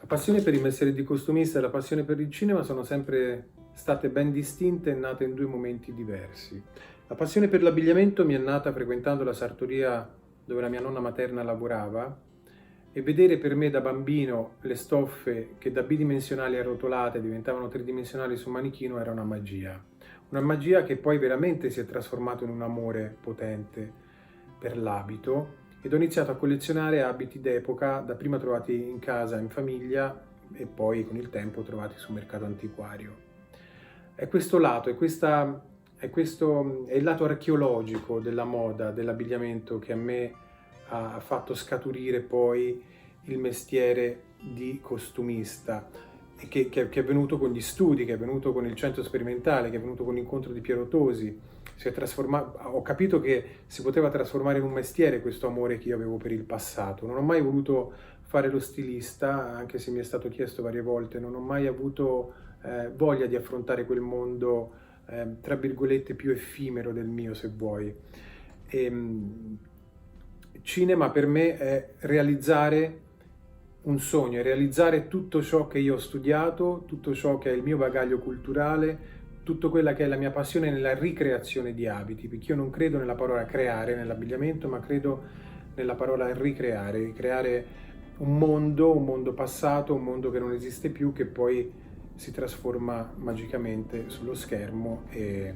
passione per il mestiere di costumista e la passione per il cinema sono sempre state ben distinte e nate in due momenti diversi. La passione per l'abbigliamento mi è nata frequentando la sartoria dove la mia nonna materna lavorava e vedere per me da bambino le stoffe che da bidimensionali arrotolate diventavano tridimensionali su manichino era una magia. Una magia che poi veramente si è trasformata in un amore potente per l'abito ed ho iniziato a collezionare abiti d'epoca, dapprima trovati in casa, in famiglia e poi con il tempo trovati sul mercato antiquario. È questo lato, è il lato archeologico della moda, dell'abbigliamento che a me ha fatto scaturire poi il mestiere di costumista e che è venuto con gli studi, che è venuto con il centro sperimentale, che è venuto con l'incontro di Piero Tosi. Ho capito che si poteva trasformare in un mestiere questo amore che io avevo per il passato. Non ho mai voluto fare lo stilista, anche se mi è stato chiesto varie volte, non ho mai avuto voglia di affrontare quel mondo, tra virgolette, più effimero del mio, se vuoi. Cinema per me è realizzare un sogno, è realizzare tutto ciò che io ho studiato, tutto ciò che è il mio bagaglio culturale, tutto quella che è la mia passione nella ricreazione di abiti, perché io non credo nella parola creare nell'abbigliamento, ma credo nella parola ricreare, ricreare un mondo passato, un mondo che non esiste più, che poi si trasforma magicamente sullo schermo e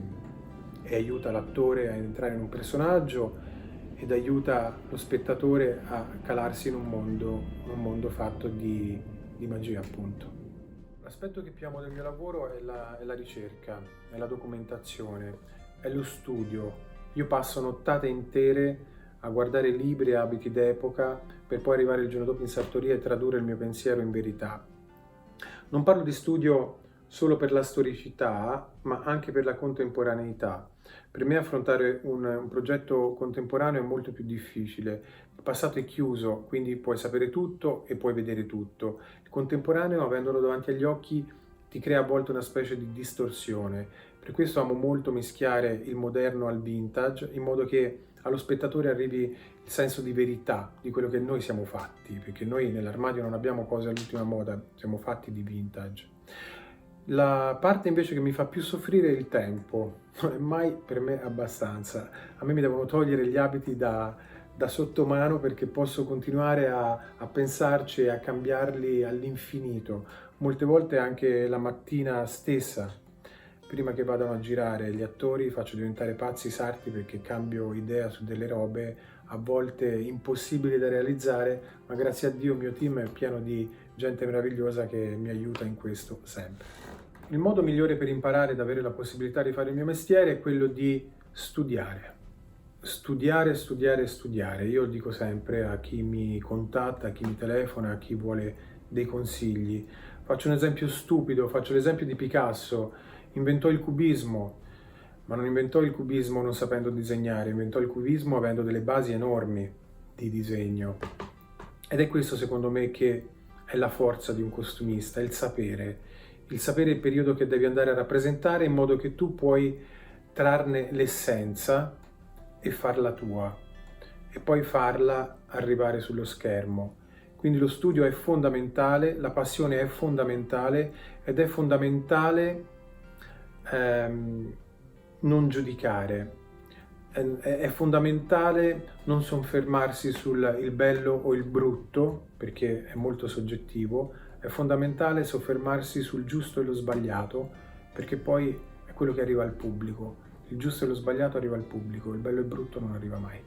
aiuta l'attore a entrare in un personaggio ed aiuta lo spettatore a calarsi in un mondo fatto di magia, appunto. L'aspetto che più amo del mio lavoro è la ricerca, è la documentazione, è lo studio. Io passo nottate intere a guardare libri e abiti d'epoca per poi arrivare il giorno dopo in sartoria e tradurre il mio pensiero in verità. Non parlo di studio solo per la storicità, ma anche per la contemporaneità. Per me affrontare un progetto contemporaneo è molto più difficile. Il passato è chiuso, quindi puoi sapere tutto e puoi vedere tutto. Il contemporaneo, avendolo davanti agli occhi, ti crea a volte una specie di distorsione. Per questo amo molto mischiare il moderno al vintage, in modo che allo spettatore arrivi il senso di verità di quello che noi siamo fatti, perché noi nell'armadio non abbiamo cose all'ultima moda, siamo fatti di vintage. La parte invece che mi fa più soffrire è il tempo, non è mai per me abbastanza. A me mi devono togliere gli abiti da sottomano perché posso continuare a pensarci e a cambiarli all'infinito. Molte volte anche la mattina stessa, prima che vadano a girare gli attori, faccio diventare pazzi i sarti perché cambio idea su delle robe a volte impossibili da realizzare, ma grazie a Dio il mio team è pieno di gente meravigliosa che mi aiuta in questo sempre. Il modo migliore per imparare ad avere la possibilità di fare il mio mestiere è quello di studiare. Studiare, studiare, studiare. Io dico sempre a chi mi contatta, a chi mi telefona, a chi vuole dei consigli. Faccio un esempio stupido, faccio l'esempio di Picasso. Inventò il cubismo, ma non inventò il cubismo non sapendo disegnare, inventò il cubismo avendo delle basi enormi di disegno. Ed è questo secondo me che è la forza di un costumista, il sapere il periodo che devi andare a rappresentare in modo che tu puoi trarne l'essenza e farla tua e poi farla arrivare sullo schermo. Quindi lo studio è fondamentale, la passione è fondamentale ed è fondamentale non giudicare. È fondamentale non soffermarsi sul il bello o il brutto, perché è molto soggettivo. È fondamentale soffermarsi sul giusto e lo sbagliato, perché poi è quello che arriva al pubblico. Il giusto e lo sbagliato arriva al pubblico, il bello e il brutto non arriva mai.